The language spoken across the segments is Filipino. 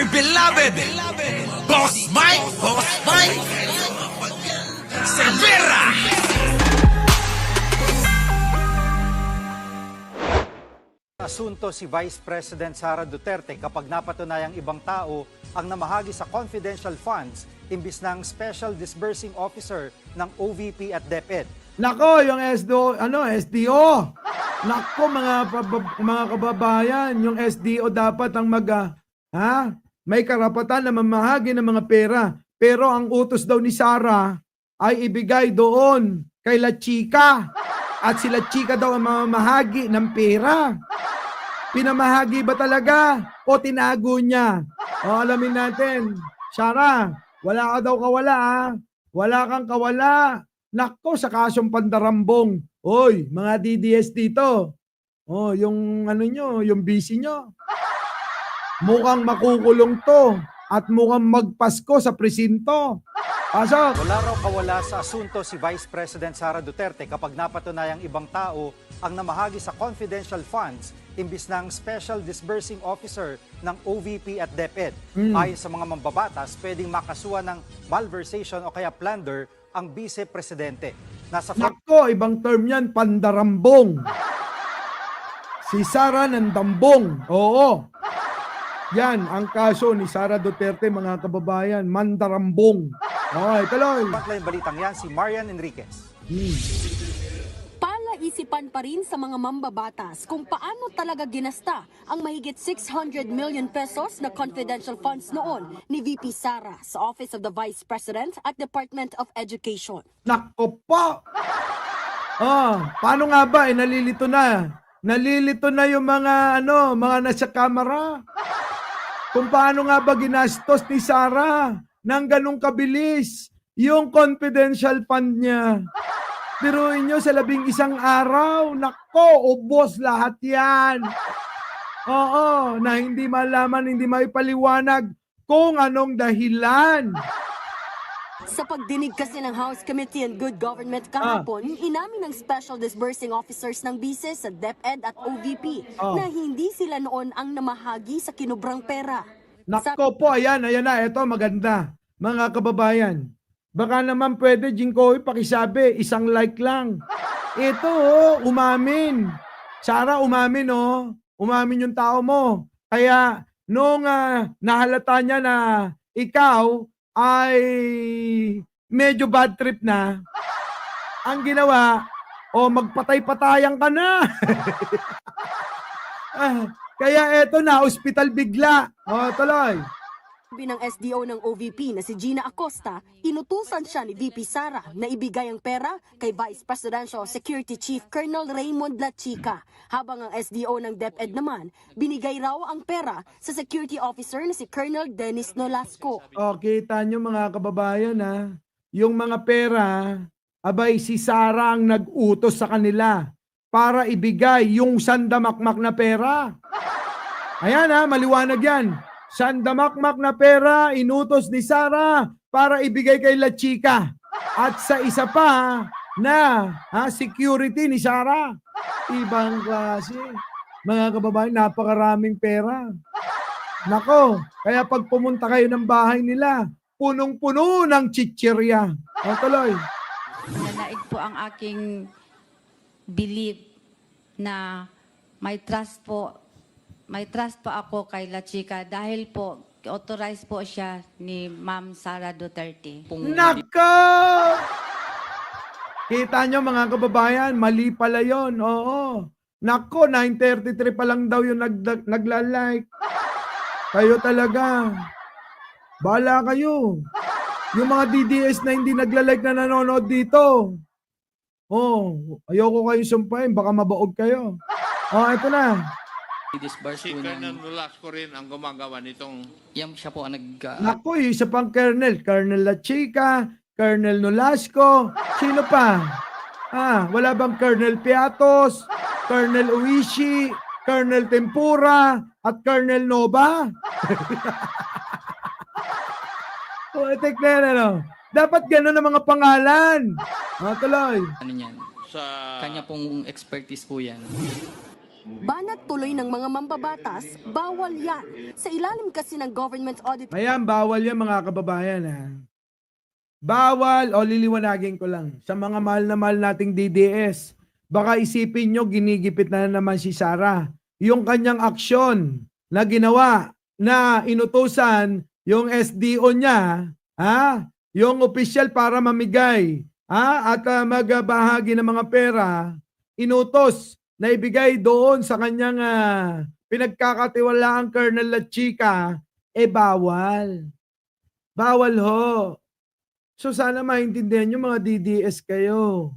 beloved Boss Mike Cervera. Asunto si Vice President Sara Duterte kapag napatunayang ibang tao ang namahagi sa confidential funds imbis ng Special Disbursing Officer ng OVP at DepEd. Nako, yung SDO. Nako, mga kababayan, yung SDO dapat ang may karapatan na mamahagi ng mga pera. Pero ang utos daw ni Sara ay ibigay doon kay La Chica. At si La Chica daw ang mamahagi ng pera. Pinamahagi ba talaga o tinago niya? O, alamin natin. Sara, wala ka daw kawala Wala kang kawala. Nako, sa kasong pandarambong. Oy, mga DDS dito. Oh, yung yung busy nyo. Mukhang makukulong to at mukhang magpasko sa presinto. Pasok. Wala raw kawala sa asunto si Vice President Sara Duterte kapag napatunayang ibang tao ang namahagi sa confidential funds imbis ng Special Disbursing Officer ng OVP at DepEd. Ayon sa mga mambabatas, pwedeng makasuhan ng malversation o kaya plunder ang vice-presidente. Nako, ibang term yan, pandarambong. Si Sara ng dambong. Oo. Yan, ang kaso ni Sara Duterte, mga kababayan, mandarambong. Okay, tuloy. Patla yung balitang yan, si Marian Enriquez. Palaisipan pa rin sa mga mambabatas kung paano talaga ginasta ang mahigit 600 million pesos na confidential funds noon ni VP Sara sa Office of the Vice President at Department of Education. Nako po. Paano nga ba? Nalilito na. Nalilito na yung mga nasa kamera. Kung paano nga ba ginastos ni Sara ng ganong kabilis yung confidential fund niya. Biruin nyo sa 11 araw. Nako, ubos lahat yan. Oo, na hindi malaman, hindi maipaliwanag kung anong dahilan. Sa pagdinig kasi ng House Committee on Good Government kahapon, inamin ng Special Disbursing Officers ng BISE sa DepEd at OVP na hindi sila noon ang namahagi sa kinubrang pera. Nako po, ayan na, ito maganda. Mga kababayan, baka naman pwede, Jinkoy, pakisabi, isang like lang. Ito, umamin. Sara, umamin, umamin yung tao mo. Kaya, nung nahalata niya na ikaw ay medyo bad trip na, ang ginawa, magpatay-patayan ka na. Kaya eto na, hospital bigla. Tuloy. Sabi ng SDO ng OVP na si Gina Acosta, inutusan siya ni VP Sara na ibigay ang pera kay Vice Presidential Security Chief Colonel Raymond La Chica. Habang ang SDO ng DepEd naman, binigay raw ang pera sa security officer na si Colonel Dennis Nolasco. Kita nyo mga kababayan yung mga pera, abay si Sara ang nag-utos sa kanila para ibigay yung sandamakmak na pera. Ayan maliwanag yan. Sandamakmak na pera, inutos ni Sara para ibigay kay La Chica. At sa isa pa na security ni Sara. Ibang klase. Mga kababayan, napakaraming pera. Nako, kaya pag pumunta kayo ng bahay nila, punong-puno ng chichirya. Tuloy. Nanaig po ang aking belief na may trust po ako kay La Chica dahil po authorized po siya ni Ma'am Sara Duterte. Nako! Kita nyo mga kababayan, mali pala yun. Oo. Nako, 9:33 pa lang daw yung nagla-like. Kayo talaga. Bahala kayo. Yung mga DDS na hindi nagla-like na nanonood dito. Ayoko kayo sumpahin, baka mabaog kayo. Ito na. Si Colonel Nolasco rin ang gumagawa nitong... Yan siya po ang Naku, isa pang Colonel. Colonel La Chica, Colonel Nolasco. Sino pa? Wala bang Colonel Piatos, Colonel Uishi, Colonel Tempura, at Colonel Nova? Dapat gano'n ang mga pangalan. Tuloy. Ano yan? Sa... Kanya pong expertise po yan. Banat tuloy ng mga mambabatas, bawal yan. Sa ilalim kasi ng government audit Ayan, bawal yan mga kababayan. Ha? Bawal, o liliwanagin ko lang, sa mga mahal na mahal nating DDS, baka isipin nyo ginigipit na naman si Sara. Yung kanyang aksyon na ginawa na inutusan yung SDO niya, yung opisyal para mamigay at magbahagi ng mga pera, inutos na ibigay doon sa kanyang pinagkakatiwalaang Colonel La Chica, bawal. Bawal ho. So sana maintindihan nyo mga DDS kayo.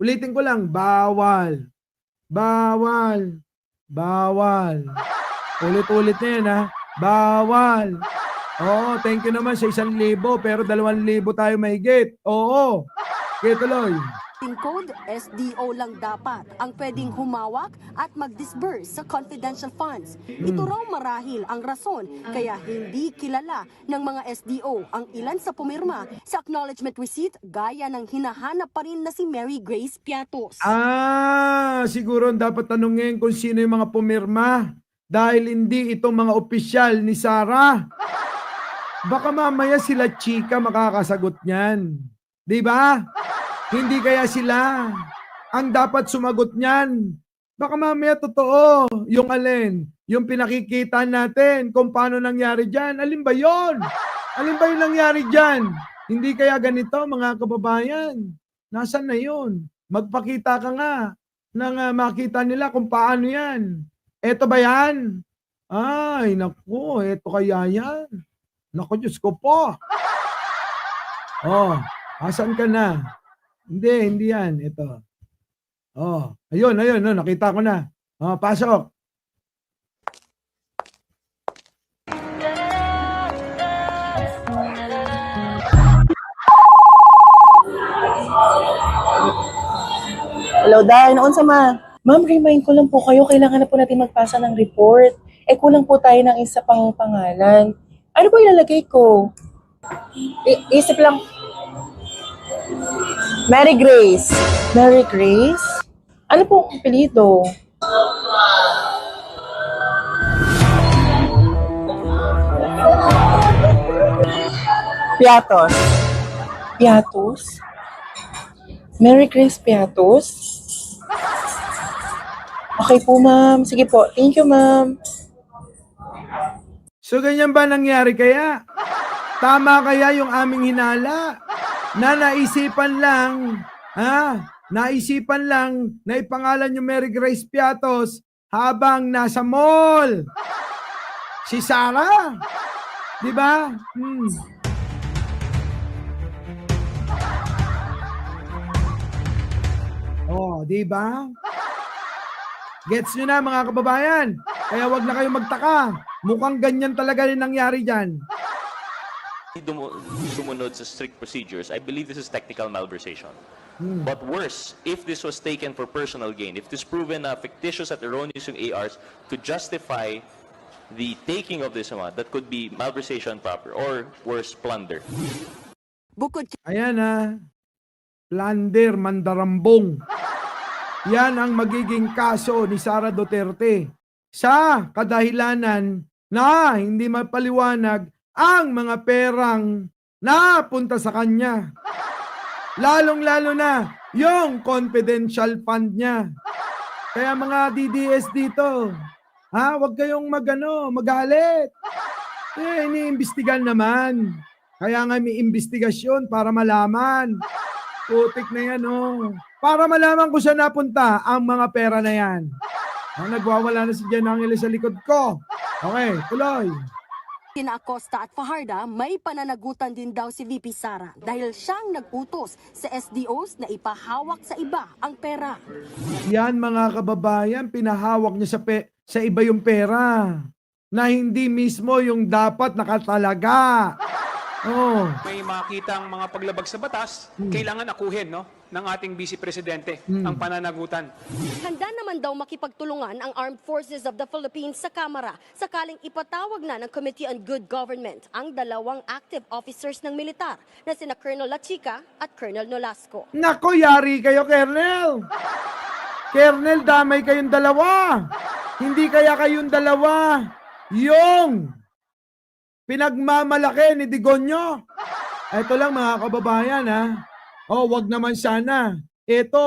Ulitin ko lang, bawal. Bawal. Bawal. Ulit-ulit na yan Bawal. Oo, thank you naman sa 1,000 pero 2,000 tayo mahigit. Oo. Kaya tuloy. code, SDO lang dapat ang pwedeng humawak at mag-disburse sa confidential funds. Ito raw marahil ang rason kaya hindi kilala ng mga SDO ang ilan sa pumirma sa acknowledgement receipt gaya ng hinahanap pa rin na si Mary Grace Piatos. Siguro dapat tanungin kung sino yung mga pumirma dahil hindi itong mga opisyal ni Sara. Baka mamaya sila Chika makakasagot niyan. Di ba? Hindi kaya sila ang dapat sumagot niyan. Baka mamaya totoo yung alin, yung pinakikita natin kung paano nangyari dyan. Alin ba yon? Alin ba yung nangyari dyan? Hindi kaya ganito mga kababayan? Nasaan na yun? Magpakita ka nga nang makita nila kung paano yan. Eto ba yan? Ay, naku, eto kaya yan. Naku, Diyos ko po. Oh, asan ka na? Hindi yan. Ito. Oh, ayun, no, nakita ko na. Oh, pasok. Hello, Day. Noon sa Ma'am, remind ko lang po kayo, kailangan na po natin magpasa ng report. Kulang po tayo ng isa pang pangalan. Ano po ilalagay ko? Isip lang. Mary Grace. Mary Grace? Ano po ang apelyido? Piatos. Piatos? Mary Grace Piatos? Okay po, ma'am. Sige po. Thank you, ma'am. So ganyan ba nangyari kaya? Tama kaya yung aming hinala na naisipan lang, naisipan lang na ipangalan yung Mary Grace Piatos habang nasa mall. Si Sara. Di ba? Oh, di ba? Gets nyo na mga kababayan. Kaya wag na kayong magtaka. Mukhang ganyan talaga rin nangyari dyan. Sumunod sa strict procedures, I believe this is technical malversation. But worse, if this was taken for personal gain, if this proven fictitious at erroneous yung ARs to justify the taking of this amount, that could be malversation proper or worse, plunder. Bukod Ayan plunder, mandarambong. Yan ang magiging kaso ni Sara Duterte sa kadahilanan na hindi mapaliwanag ang mga perang napunta sa kanya. Lalong-lalo na yung confidential fund niya. Kaya mga DDS dito, wag kayong magalit. Iniimbestigan naman. Kaya nga may investigasyon para malaman. Putik na yan, Para malaman kung saan napunta ang mga pera na yan. Nagwawala na si Jan Angeles sa likod ko. Okay, tuloy. kina Acosta at Fajarda, may pananagutan din daw si VP Sara dahil siyang nag-utos sa SDOs na ipahawak sa iba ang pera. Yan mga kababayan, pinahawak niya sa iba yung pera na hindi mismo yung dapat nakatalaga. May makita ang mga paglabag sa batas, kailangan akuhin ng ating Vice Presidente ang pananagutan. Handa naman daw makipagtulungan ang Armed Forces of the Philippines sa Kamara sakaling ipatawag na ng Committee on Good Government ang dalawang active officers ng militar na sina Colonel La Chica at Colonel Nolasco. Nako, yari kayo, Colonel! Kernel, damay kayong dalawa. Hindi kaya kayong dalawa yung pinagmamalaki ni Digonyo. Ito lang mga kababayan ha. Oh, wag naman sana. Ito,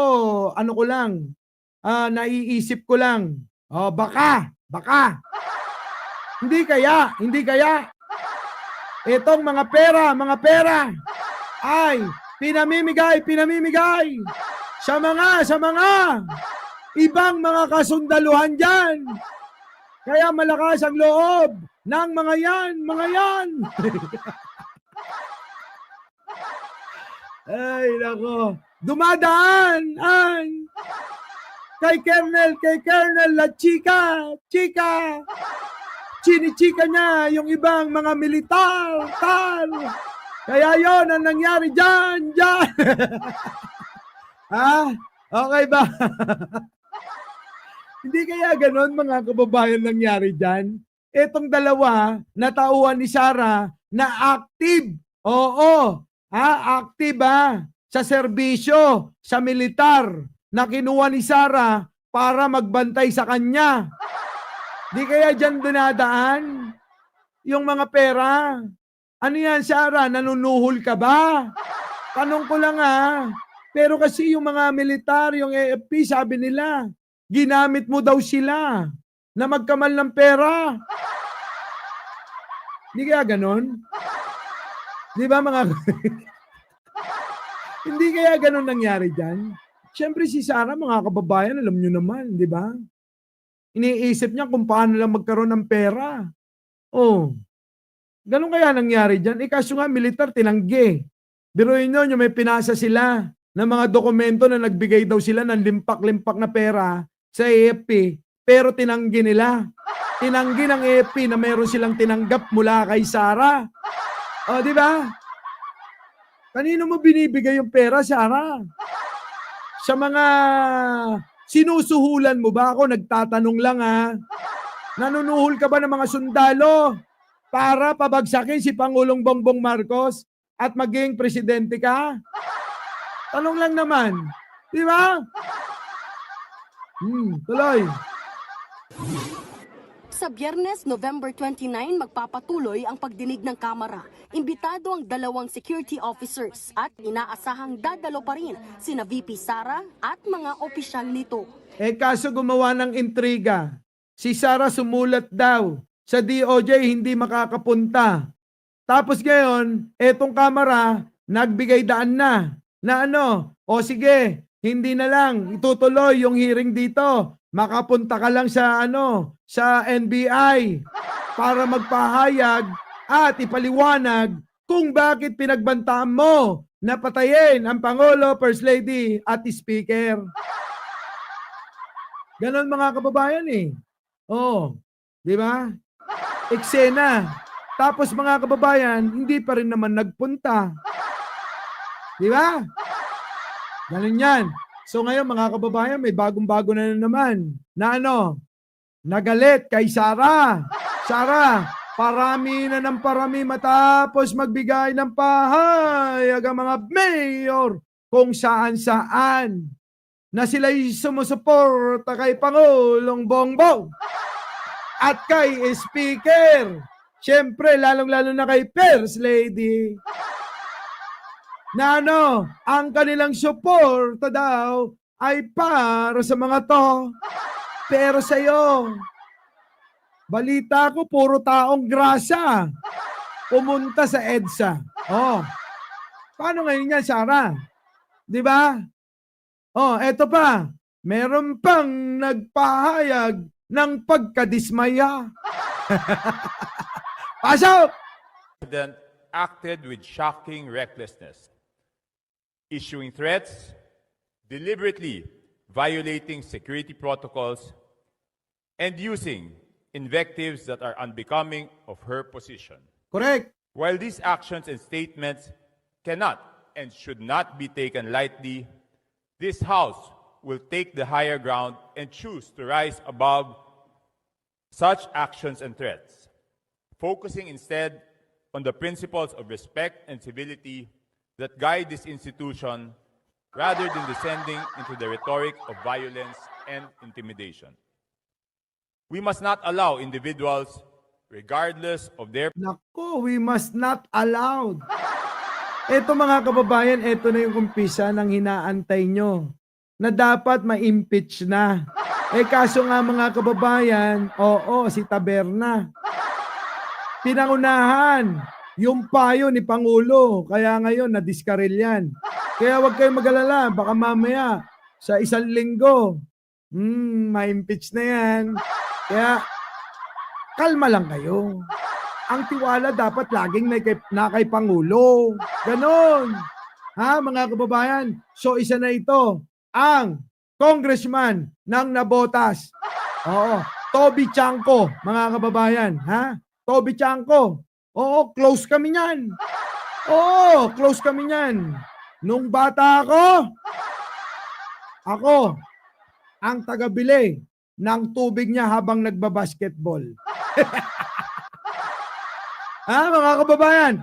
ano ko lang, naiisip ko lang. Oh, baka. Hindi kaya. Itong mga pera ay pinamimigay sa mga ibang mga kasundaluhan dyan. Kaya malakas ang loob ng mga yan. Ay, nako. Dumadaan kay Colonel La Chica. Chinichika niya yung ibang mga militar. Kaya yon ang nangyari dyan. Ha? Okay ba? Hindi kaya ganon mga kababayan nangyari dyan? Etong dalawa, natauhan ni Sara na active. Oo. Active sa serbisyo, sa militar na kinuha ni Sara para magbantay sa kanya. Di kaya dyan dinadaan yung mga pera. Ano yan, Sara? Nanunuhol ka ba? Tanong ko lang Pero kasi yung mga militar, yung AFP, sabi nila, ginamit mo daw sila na magkamal ng pera. Di kaya ganon? Di ba mga... Hindi kaya ganon nangyari dyan? Siyempre si Sara, mga kababayan, alam nyo naman, di ba? Iniisip niya kung paano lang magkaroon ng pera. Oh, ganun kaya nangyari dyan? Kaso nga, militar, tinanggi. Biruin nyo, yung may pinasa sila ng mga dokumento na nagbigay daw sila ng limpak-limpak na pera sa AFP, pero tinanggi nila. Tinanggi ng AFP na meron silang tinanggap mula kay Sara. O, di ba? Kanino mo binibigay yung pera, Sara? Sa mga sinusuhulan mo ba? Ako nagtatanong lang Nanunuhol ka ba ng mga sundalo para pabagsakin si Pangulong Bongbong Marcos at maging presidente ka? Tanong lang naman. Di ba? Tuloy. Sa Biyernes, November 29, magpapatuloy ang pagdinig ng Kamara. Imbitado ang 2 security officers at inaasahang dadalo pa rin sina VP Sara at mga opisyal nito. Kaso gumawa ng intriga. Si Sara sumulat daw sa DOJ hindi makakapunta. Tapos ngayon, etong Kamara nagbigay daan na o sige, hindi na lang itutuloy yung hearing dito. Makapunta ka lang sa sa NBI para magpahayag at ipaliwanag kung bakit pinagbantaan mo na patayin ang Pangulo, First Lady at Speaker. Ganon mga kababayan Oh, di ba? Eksena. Tapos mga kababayan, hindi pa rin naman nagpunta. Di ba? Ganon yan. So ngayon mga kababayan, may bagong-bago na naman na nagalit kay Sara. Sara, parami na ng parami matapos magbigay ng pahayag ang mga mayor kung saan-saan na sila'y sumusuporta kay Pangulong Bongbong at kay Speaker. Siyempre, lalong-lalo na kay First Lady. Na ang kanilang suporta daw ay para sa mga to. Pero sa'yo, balita ko puro taong grasa pumunta sa EDSA. Oh, paano ngayon yan, Sara? Di ba? Oh, eto pa. Meron pang nagpahayag ng pagkadismaya. Pasok! President acted with shocking recklessness, issuing threats, deliberately violating security protocols, and using invectives that are unbecoming of her position. Correct. While these actions and statements cannot and should not be taken lightly, this House will take the higher ground and choose to rise above such actions and threats, focusing instead on the principles of respect and civility that guide this institution rather than descending into the rhetoric of violence and intimidation. We must not allow individuals, regardless of their Nako, we must not allow. Ito mga kababayan, ito na yung umpisa ng hinaantay nyo na dapat ma-impeach na. Kaso nga mga kababayan, oo, si Taberna. Pinangunahan yung payo ni Pangulo. Kaya ngayon, nadiskaril yan. Kaya huwag kayong mag-alala. Baka mamaya, sa 1 linggo, ma-impeach na yan. Kaya, kalma lang kayo. Ang tiwala dapat laging na kay Pangulo. Ganon. Ha, mga kababayan? So, isa na ito. Ang congressman ng Nabotas. Oo. Toby Chanco, mga kababayan. Ha? Toby Chanco. Oo, close kami niyan. Oo, close kami niyan. Nung bata ako, ang tagabili ng tubig niya habang nagbabasketball. Ha, mga kababayan?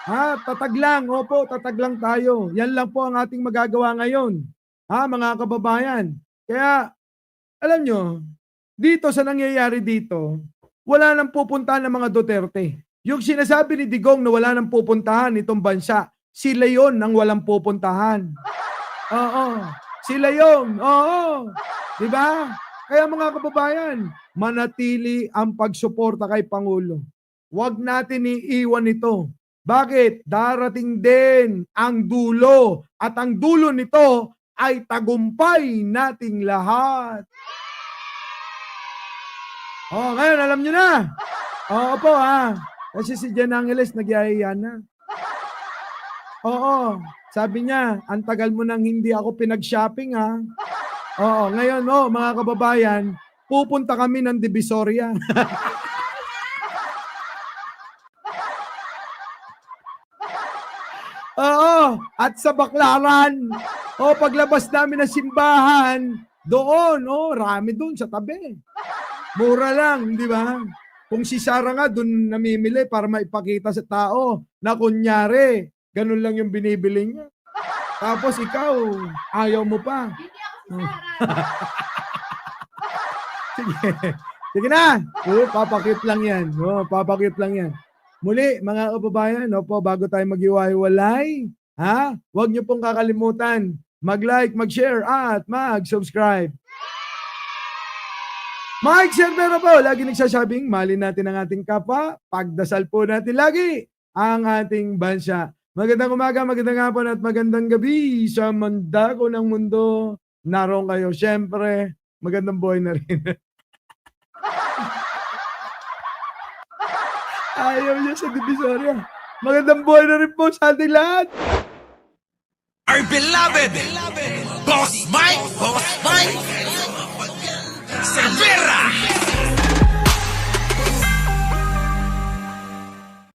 Ha, tatag lang. Opo, tatag lang tayo. Yan lang po ang ating magagawa ngayon. Ha, mga kababayan? Kaya, alam nyo, dito sa nangyayari dito, wala nang pupuntahan ng mga Duterte. Yung sinasabi ni Digong na wala nang pupuntahan itong bansa, sila yon ang walang pupuntahan. Oo. Sila yon. Oo. Diba? Kaya mga kababayan, manatili ang pagsuporta kay Pangulo. Huwag natin iiwan ito. Bakit? Darating din ang dulo. At ang dulo nito ay tagumpay nating lahat. Ngayon alam nyo na. Opo ha. Kasi si Jan Angeles nagyahiya na. Oo. Sabi niya, ang tagal mo nang hindi ako pinag-shopping ha. Oo. Ngayon mga kababayan, pupunta kami ng Divisoria. Oo, at sa Baclaran. Paglabas namin ng simbahan, doon, rami doon sa tabi. Mura lang, di ba? Kung si Sara nga doon namimili para maipakita sa tao na kunyari, ganun lang yung binibili niya. Tapos ikaw, ayaw mo pa. Sige na. Papakit lang yan. Papakit lang yan. Muli, mga kababayan, bago tayo mag-iwalay, huwag niyo pong kakalimutan mag-like, mag-share, at mag-subscribe. Mike Cervera po, lagi nagsasabing, mahalin natin ang ating kapwa, pagdasal po natin lagi ang ating bansa. Magandang umaga, magandang hapon, at magandang gabi sa mandako ng mundo. Naroon kayo, syempre, magandang buhay na rin. Ayaw niya sa Divisoria. Magandang buhay na rin po sa ating lahat. Our beloved Boss Mike! Boss Mike!